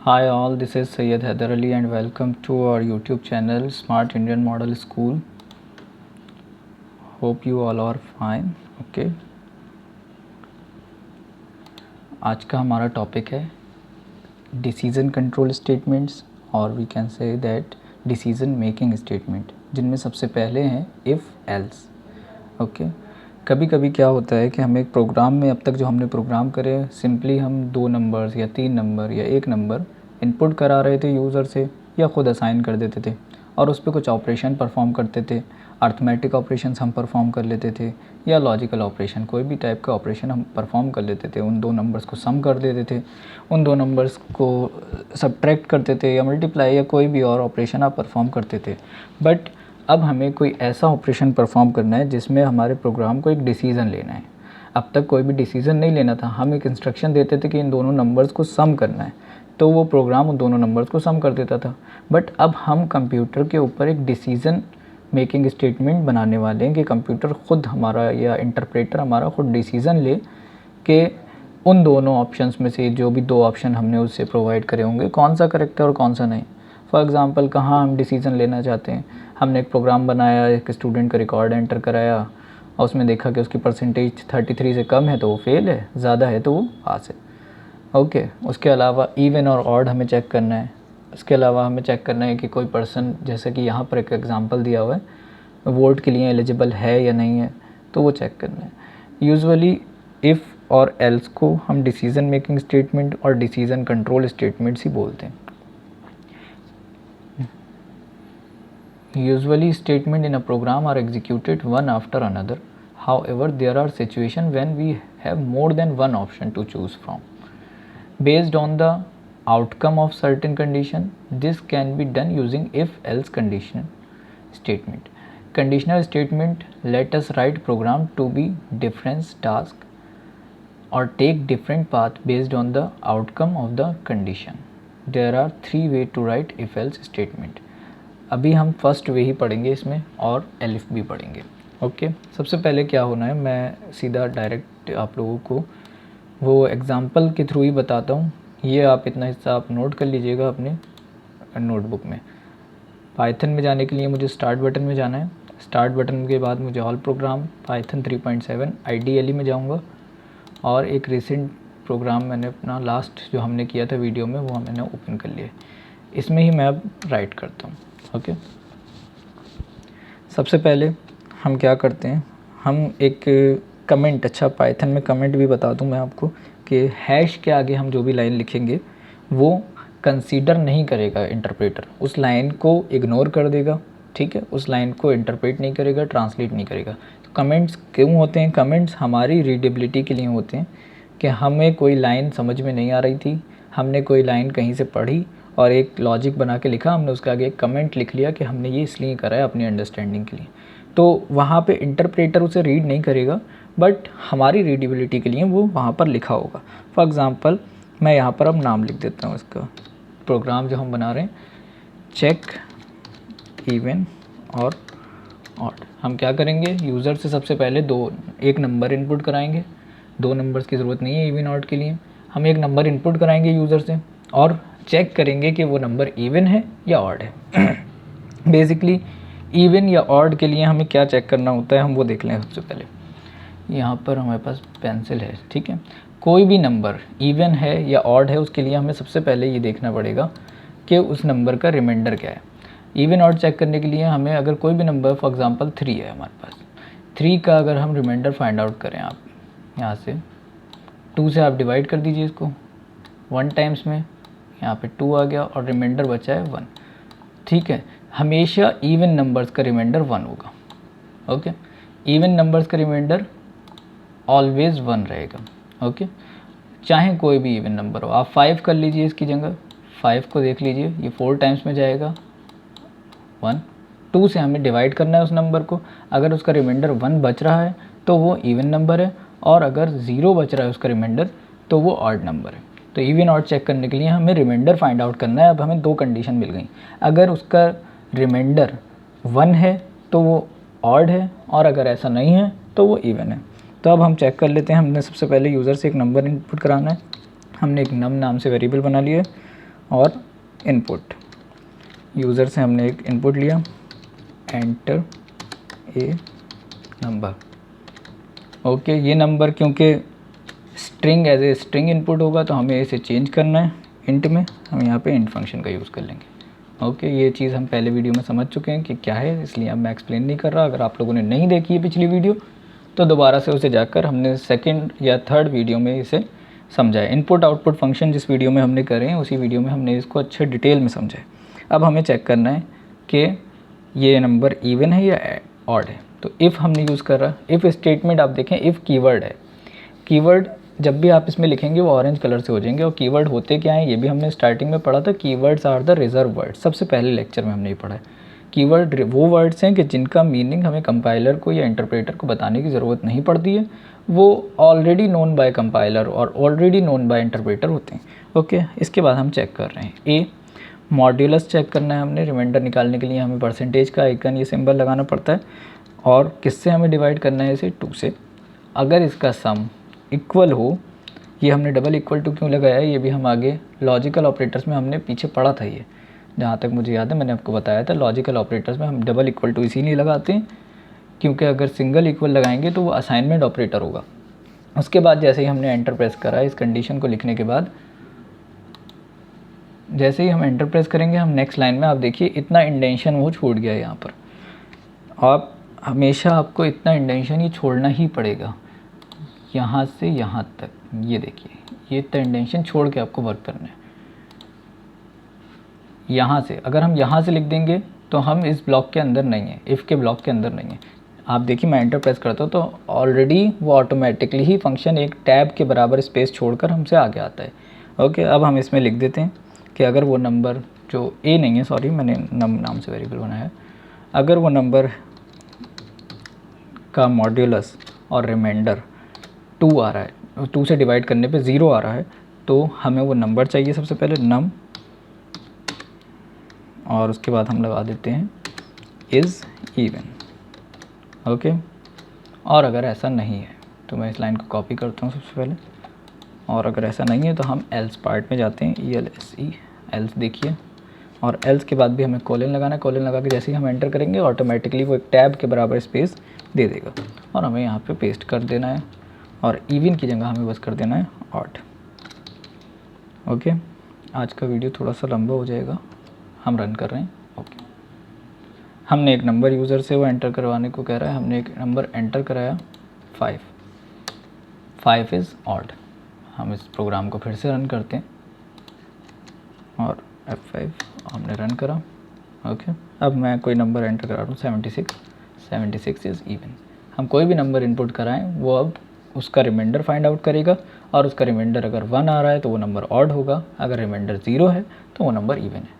Hi all, this is Syed Haider Ali and welcome to our YouTube channel Smart Indian Model School. Hope you all are fine. Okay. आज का हमारा topic है decision control statements और we can say that decision making statement, जिनमें सबसे पहले हैं if else. Okay. कभी कभी क्या होता है कि हम एक प्रोग्राम में अब तक जो हमने प्रोग्राम करे सिंपली हम 2 नंबर्स या 3 नंबर या 1 नंबर इनपुट करा रहे थे यूज़र से या ख़ुद असाइन कर देते थे और उस पर कुछ ऑपरेशन परफॉर्म करते थे. अर्थमेटिक ऑपरेशंस हम परफॉर्म कर लेते थे या लॉजिकल ऑपरेशन, कोई भी टाइप का ऑपरेशन हम परफॉर्म कर लेते थे. उन 2 नंबर्स को सम कर देते थे, उन 2 नंबर्स को सब्ट्रैक्ट करते थे या मल्टीप्लाई या कोई भी और ऑपरेशन आप परफॉर्म करते थे. बट अब हमें कोई ऐसा ऑपरेशन परफॉर्म करना है जिसमें हमारे प्रोग्राम को एक डिसीज़न लेना है. अब तक कोई भी डिसीज़न नहीं लेना था, हम एक इंस्ट्रक्शन देते थे कि इन दोनों नंबर्स को सम करना है, तो वो प्रोग्राम उन दोनों नंबर्स को सम कर देता था. बट अब हम कंप्यूटर के ऊपर एक डिसीज़न मेकिंग स्टेटमेंट बनाने वाले हैं कि कंप्यूटर ख़ुद हमारा या इंटरप्रेटर हमारा ख़ुद डिसीज़न ले कि उन दोनों ऑप्शंस में से जो भी 2 ऑप्शन हमने उससे प्रोवाइड करे होंगे कौन सा करेक्ट है और कौन सा नहीं. फॉर एग्ज़ाम्पल कहाँ हम डिसीज़न लेना चाहते हैं. हमने एक प्रोग्राम बनाया, एक स्टूडेंट का रिकॉर्ड एंटर कराया और उसमें देखा कि उसकी परसेंटेज 33 से कम है तो वो फेल है, ज़्यादा है तो वो पास है. ओके. उसके अलावा इवन और ऑड हमें चेक करना है. उसके अलावा हमें चेक करना है कि कोई पर्सन, जैसे कि यहाँ पर एक एग्जांपल दिया हुआ है, वोट के लिए एलिजिबल है या नहीं है, तो वो चेक करना है. यूजुअली इफ़ और एल्स को हम डिसीज़न मेकिंग स्टेटमेंट और डिसीज़न कंट्रोल स्टेटमेंट्स ही बोलते हैं. Usually statements in a program are executed one after another. However, there are situations when we have more than one option to choose from. Based on the outcome of certain condition, this can be done using if-else conditional statement. Conditional statement let us write program to be different task or take different path based on the outcome of the condition. There are 3 ways to write if-else statement. अभी हम first way ही पढ़ेंगे इसमें और elif भी पढ़ेंगे. Okay. सबसे पहले क्या होना है, मैं सीधा डायरेक्ट आप लोगों को वो एग्ज़ाम्पल के थ्रू ही बताता हूँ. ये आप इतना हिस्सा आप नोट कर लीजिएगा अपने नोटबुक में. पाइथन में जाने के लिए मुझे स्टार्ट बटन में जाना है. स्टार्ट बटन के बाद मुझे ऑल प्रोग्राम पाइथन 3.7 आइडियली में जाऊँगा और एक रिसेंट प्रोग्राम मैंने अपना लास्ट जो हमने किया था वीडियो में वो मैंने ओपन कर लिया. इसमें ही मैं अब राइट करता हूँ. ओके. सबसे पहले हम क्या करते हैं, हम एक कमेंट, अच्छा पाइथन में कमेंट भी बता दूं मैं आपको कि हैश के आगे हम जो भी लाइन लिखेंगे वो कंसीडर नहीं करेगा इंटरप्रेटर, उस लाइन को इग्नोर कर देगा. ठीक है. उस लाइन को इंटरप्रेट नहीं करेगा, ट्रांसलेट नहीं करेगा. तो कमेंट्स क्यों होते हैं? कमेंट्स हमारी रीडेबिलिटी के लिए होते हैं कि हमें कोई लाइन समझ में नहीं आ रही थी, हमने कोई लाइन कहीं से पढ़ी और एक लॉजिक बना के लिखा, हमने उसके आगे एक कमेंट लिख लिया कि हमने ये इसलिए करा है अपनी अंडरस्टैंडिंग के लिए. तो वहाँ पे इंटरप्रेटर उसे रीड नहीं करेगा, बट हमारी रीडेबिलिटी के लिए वो वहाँ पर लिखा होगा. फॉर एग्ज़ाम्पल मैं यहाँ पर अब नाम लिख देता हूँ इसका. प्रोग्राम जो हम बना रहे हैं चेक इवन और ऑड. हम क्या करेंगे, यूज़र से सबसे पहले एक नंबर इनपुट कराएंगे. 2 नंबर्स की ज़रूरत नहीं है इवन ऑड के लिए. हम एक नंबर इनपुट कराएंगे यूज़र से और चेक करेंगे कि वो नंबर इवन है या ऑड है. बेसिकली इवन या ऑड के लिए हमें क्या चेक करना होता है हम वो देख लें. सबसे पहले यहाँ पर हमारे पास पेंसिल है. ठीक है. कोई भी नंबर इवन है या ऑड है उसके लिए हमें सबसे पहले ये देखना पड़ेगा कि उस नंबर का रिमाइंडर क्या है. इवन ऑड चेक करने के लिए हमें अगर कोई भी नंबर, फॉर एग्ज़ाम्पल 3 है हमारे पास, 3 का अगर हम रिमाइंडर फाइंड आउट करें, आप यहाँ से 2 से आप डिवाइड कर दीजिए इसको 1 टाइम्स में, यहाँ पे 2 आ गया और रिमाइंडर बचा है 1. ठीक है. हमेशा इवन नंबर्स का रिमाइंडर 1 होगा. ओके. इवन नंबर्स का रिमाइंडर ऑलवेज 1 रहेगा. ओके. चाहे कोई भी इवन नंबर हो. आप 5 कर लीजिए इसकी जगह. 5 को देख लीजिए, ये 4 टाइम्स में जाएगा 1. 2 से हमें डिवाइड करना है उस नंबर को. अगर उसका रिमाइंडर 1 बच रहा है तो वो इवन नंबर है और अगर 0 बच रहा है उसका रिमाइंडर तो वो ऑड नंबर है. तो इवन ऑड चेक करने के लिए हमें रिमाइंडर फाइंड आउट करना है. अब हमें 2 कंडीशन मिल गई. अगर उसका रिमाइंडर 1 है तो वो ऑड है और अगर ऐसा नहीं है तो वो इवन है. तो अब हम चेक कर लेते हैं. हमने सबसे पहले यूज़र से एक नंबर इनपुट कराना है. हमने एक नम नाम से वेरिएबल बना लिया है और इनपुट, यूज़र से हमने एक इनपुट लिया, एंटर ए नंबर। ओके, ये नंबर क्योंकि string as a string input होगा तो हमें इसे चेंज करना है इंट में, हम यहाँ पे इंट फंक्शन का यूज़ कर लेंगे। ओके, ये चीज़ हम पहले वीडियो में समझ चुके हैं कि क्या है, इसलिए अब मैं एक्सप्लेन नहीं कर रहा। अगर आप लोगों ने नहीं देखी है पिछली वीडियो तो दोबारा से उसे जाकर हमने सेकंड या थर्ड वीडियो में इसे समझा है। इनपुट आउटपुट फंक्शन जिस वीडियो में हमने करे हैं उसी वीडियो में हमने इसको अच्छे डिटेल में समझा है। अब हमें चेक करना है कि ये नंबर इवन है या ऑड है। तो इफ़ हमने यूज़ कर रहा, इफ़ स्टेटमेंट आप देखें, इफ़ कीवर्ड है। कीवर्ड जब भी आप इसमें लिखेंगे वो ऑरेंज कलर से हो जाएंगे। और कीवर्ड होते क्या हैं ये भी हमने स्टार्टिंग में पढ़ा था। Keywords are the reserve word, सबसे पहले लेक्चर में हमने ये पढ़ा है। कीवर्ड वो वर्ड्स हैं कि जिनका मीनिंग हमें कंपाइलर को या इंटरप्रेटर को बताने की ज़रूरत नहीं पड़ती है, वो ऑलरेडी नोन बाय कंपाइलर और ऑलरेडी नोन बाय इंटरप्रेटर होते हैं। ओके, इसके बाद हम चेक कर रहे हैं ए मॉड्यूलस चेक करना है हमने। रिमाइंडर निकालने के लिए हमें परसेंटेज का आइकन ये सिंबल लगाना पड़ता है। और किससे हमें डिवाइड करना है इसे, 2 से। अगर इसका सम इक्वल हो, ये हमने डबल इक्वल टू क्यों लगाया है ये भी हम आगे लॉजिकल ऑपरेटर्स में हमने पीछे पढ़ा था। ये जहाँ तक मुझे याद है मैंने आपको बताया था, लॉजिकल ऑपरेटर्स में हम डबल इक्वल टू इसीलिए लगाते हैं क्योंकि अगर सिंगल इक्वल लगाएंगे तो वो असाइनमेंट ऑपरेटर होगा। उसके बाद जैसे ही हमने एंटर प्रेस करा इस कंडीशन को लिखने के बाद, जैसे ही हम एंटर प्रेस करेंगे हम नेक्स्ट लाइन में आप देखिए इतना इंडेंशन वो छूट गया है यहाँ पर। आप हमेशा आपको इतना इंडेंशन ही छोड़ना ही पड़ेगा, यहाँ से यहाँ तक। ये देखिए ये इतना इंडेंशन छोड़ के आपको वर्क करना है। यहाँ से अगर हम यहाँ से लिख देंगे तो हम इस ब्लॉक के अंदर नहीं है, इफ़ के ब्लॉक के अंदर नहीं है। आप देखिए मैं एंटर प्रेस करता हूँ तो ऑलरेडी वो ऑटोमेटिकली ही फंक्शन एक टैब के बराबर स्पेस छोड़कर हमसे आगे आता है। ओके, अब हम इसमें लिख देते हैं कि अगर वो नंबर जो ए नहीं है, सॉरी मैंने नाम से वेरिएबल बनाया है, अगर वो नंबर का मॉड्यूलस और रिमाइंडर 2 आ रहा है, 2 से डिवाइड करने पे 0 आ रहा है, तो हमें वो नंबर चाहिए सबसे पहले नम, और उसके बाद हम लगा देते हैं इज़ इवन। ओके, और अगर ऐसा नहीं है तो मैं इस लाइन को कॉपी करता हूँ सबसे पहले, और अगर ऐसा नहीं है तो हम एल्स पार्ट में जाते हैं, ELSE एल्स देखिए, और एल्स के बाद भी हमें कोलन लगाना है। कोलन लगा के जैसे ही हम एंटर करेंगे ऑटोमेटिकली वो एक टैब के बराबर स्पेस दे देगा और हमें यहाँ पे पेस्ट कर देना है, और इवन की जगह हमें बस कर देना है ऑड। ओके, आज का वीडियो थोड़ा सा लंबा हो जाएगा, हम रन कर रहे हैं। ओके, हमने एक नंबर यूज़र से वो एंटर करवाने को कह रहा है, हमने एक नंबर एंटर कराया 5 इज़ ऑड। हम इस प्रोग्राम को फिर से रन करते हैं और F5 हमने रन करा। ओके, अब मैं कोई नंबर एंटर करा रहा हूँ 76 इज़ इवन। हम कोई भी नंबर इनपुट कराएं वो अब उसका रिमाइंडर फाइंड आउट करेगा, और उसका रिमाइंडर अगर 1 आ रहा है तो वो नंबर ऑड होगा, अगर रिमाइंडर 0 है तो वो नंबर इवन है।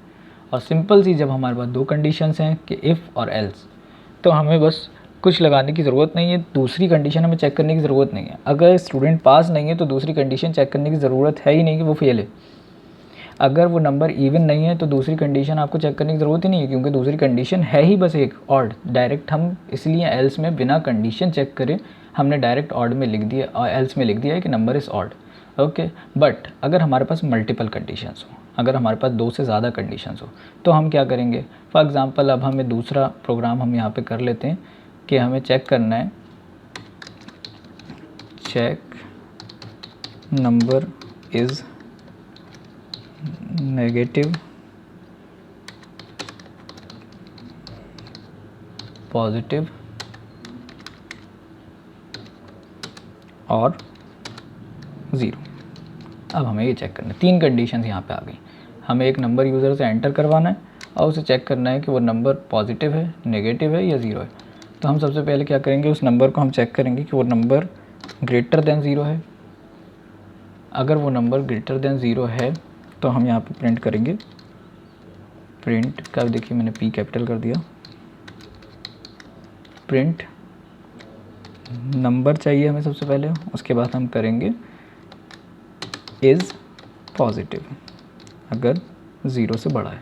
और सिंपल सी जब हमारे पास 2 कंडीशंस हैं कि इफ़ और एल्स, तो हमें बस कुछ लगाने की ज़रूरत नहीं है, दूसरी कंडीशन हमें चेक करने की ज़रूरत नहीं है। अगर स्टूडेंट पास नहीं है तो दूसरी कंडीशन चेक करने की ज़रूरत है ही नहीं कि वो फेल है। अगर वो नंबर इवन नहीं है तो दूसरी कंडीशन आपको चेक करने की ज़रूरत ही नहीं है, क्योंकि दूसरी कंडीशन है ही बस एक ऑड। डायरेक्ट हम इसलिए एल्स में बिना कंडीशन चेक करे हमने डायरेक्ट ऑड में लिख दिया और एल्स में लिख दिया है कि number is odd. Okay, but अगर हमारे पास मल्टीपल कंडीशंस हो, अगर हमारे पास 2 से ज़्यादा कंडीशंस हो, तो हम क्या करेंगे। फॉर एग्ज़ाम्पल अब हमें दूसरा प्रोग्राम हम यहाँ पे कर लेते हैं कि हमें चेक करना है, check number is negative, positive और 0। अब हमें ये चेक करना है, 3 कंडीशंस यहाँ पे आ गई। हमें एक नंबर यूज़र से एंटर करवाना है और उसे चेक करना है कि वो नंबर पॉजिटिव है, नेगेटिव है या 0 है। तो हम सबसे पहले क्या करेंगे, उस नंबर को हम चेक करेंगे कि वो नंबर ग्रेटर देन 0 है। अगर वो नंबर ग्रेटर देन 0 है तो हम यहाँ पे प्रिंट करेंगे, प्रिंट का देखिए मैंने P कैपिटल कर दिया, प्रिंट नंबर चाहिए हमें सबसे पहले, उसके बाद हम करेंगे इज़ पॉजिटिव अगर 0 से बड़ा है।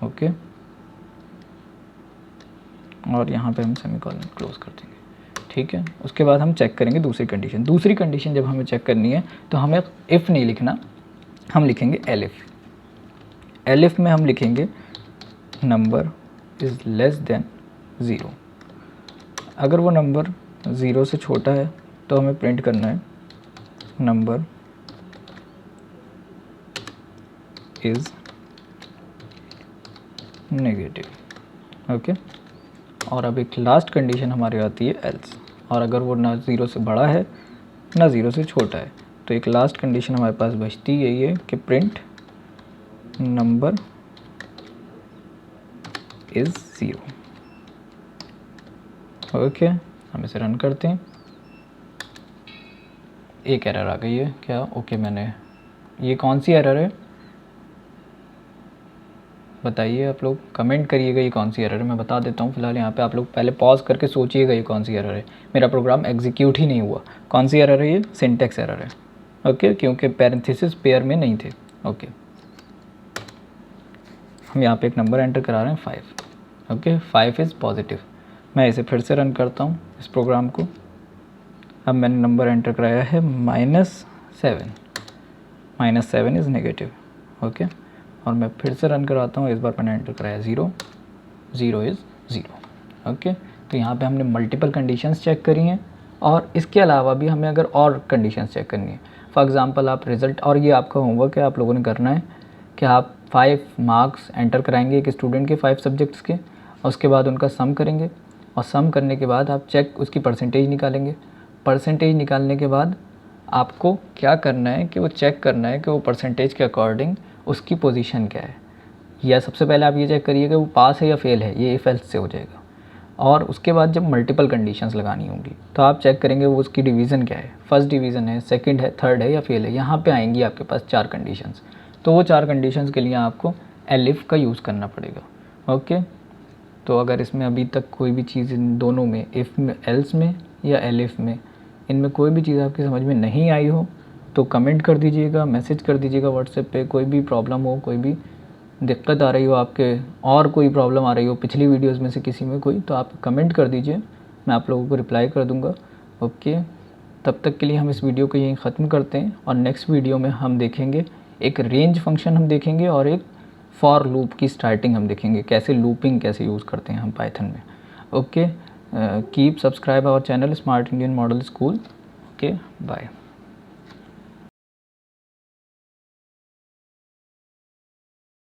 ओके, और यहाँ पे हम सेमीकोलन क्लोज कर देंगे। ठीक है। उसके बाद हम चेक करेंगे दूसरी कंडीशन। दूसरी कंडीशन जब हमें चेक करनी है तो हमें इफ़ नहीं लिखना, हम लिखेंगे एलिफ। एलिफ में हम लिखेंगे नंबर इज़ लेस देन 0। अगर वो नंबर 0 से छोटा है तो हमें प्रिंट करना है नंबर इज़ नेगेटिव। ओके। और अब एक लास्ट कंडीशन हमारी आती है एल्स। और अगर वो ना 0 से बड़ा है ना 0 से छोटा है तो एक लास्ट कंडीशन हमारे पास बचती है ये कि प्रिंट नंबर इज़ 0। ओके, हम इसे रन करते हैं। एक एरर आ गई है क्या? ओके, मैंने ये कौन सी एरर है बताइए, आप लोग कमेंट करिएगा ये कौन सी एरर है। मैं बता देता हूँ फिलहाल यहाँ पे, आप लोग पहले पॉज करके सोचिएगा ये कौन सी एरर है। मेरा प्रोग्राम एग्जीक्यूट ही नहीं हुआ। कौन सी एरर है ये? सिंटेक्स एरर है। ओके, क्योंकि पैरेंथेसिस पेयर में नहीं थे। ओके, हम यहाँ पे एक नंबर एंटर करा रहे हैं 5। Okay, 5 is positive. मैं इसे फिर से रन करता हूँ इस प्रोग्राम को। अब मैंने नंबर एंटर कराया है -7। -7 इज़ नेगेटिव। ओके, और मैं फिर से रन कराता हूँ। इस बार मैंने एंटर कराया 0। 0 इज़ 0। ओके, तो यहाँ पे हमने मल्टीपल कंडीशंस चेक करी हैं और इसके अलावा भी हमें अगर और कंडीशंस चेक करनी है, फॉर एग्जांपल आप रिज़ल्ट, और ये आपका होमवर्क है, आप लोगों ने करना है कि आप 5 मार्क्स एंटर कराएंगे एक स्टूडेंट के 5 सब्जेक्ट्स के, और उसके बाद उनका सम करेंगे, और सम करने के बाद आप चेक उसकी परसेंटेज निकालेंगे। परसेंटेज निकालने के बाद आपको क्या करना है कि वो चेक करना है कि वो परसेंटेज के अकॉर्डिंग उसकी पोजीशन क्या है। या सबसे पहले आप ये चेक करिए कि वो पास है या फेल है, ये इफ एल्स से हो जाएगा। और उसके बाद जब मल्टीपल कंडीशंस लगानी होंगी तो आप चेक करेंगे वो उसकी डिवीज़न क्या है, फर्स्ट डिवीज़न है, सेकंड है, थर्ड है या फेल है। यहाँ पे आएंगी आपके पास 4 कंडीशंस। तो वो 4 कंडीशंस के लिए आपको एलिफ का यूज़ करना पड़ेगा। ओके, तो अगर इसमें अभी तक कोई भी चीज़ इन दोनों में, इफ़ में, एल्स में या एलिफ में, इनमें कोई भी चीज़ आपकी समझ में नहीं आई हो तो कमेंट कर दीजिएगा, मैसेज कर दीजिएगा व्हाट्सएप पे। कोई भी प्रॉब्लम हो, कोई भी दिक्कत आ रही हो आपके, और कोई प्रॉब्लम आ रही हो पिछली वीडियोस में से किसी में कोई, तो आप कमेंट कर दीजिए, मैं आप लोगों को रिप्लाई कर दूंगा। ओके, तब तक के लिए हम इस वीडियो को यहीं ख़त्म करते हैं और नेक्स्ट वीडियो में हम देखेंगे एक रेंज फंक्शन हम देखेंगे और एक फॉर लूप की स्टार्टिंग हम देखेंगे, कैसे लूपिंग कैसे यूज़ करते हैं हम पाइथन में। Okay, keep subscribe our channel Smart Indian Model School. Okay, bye.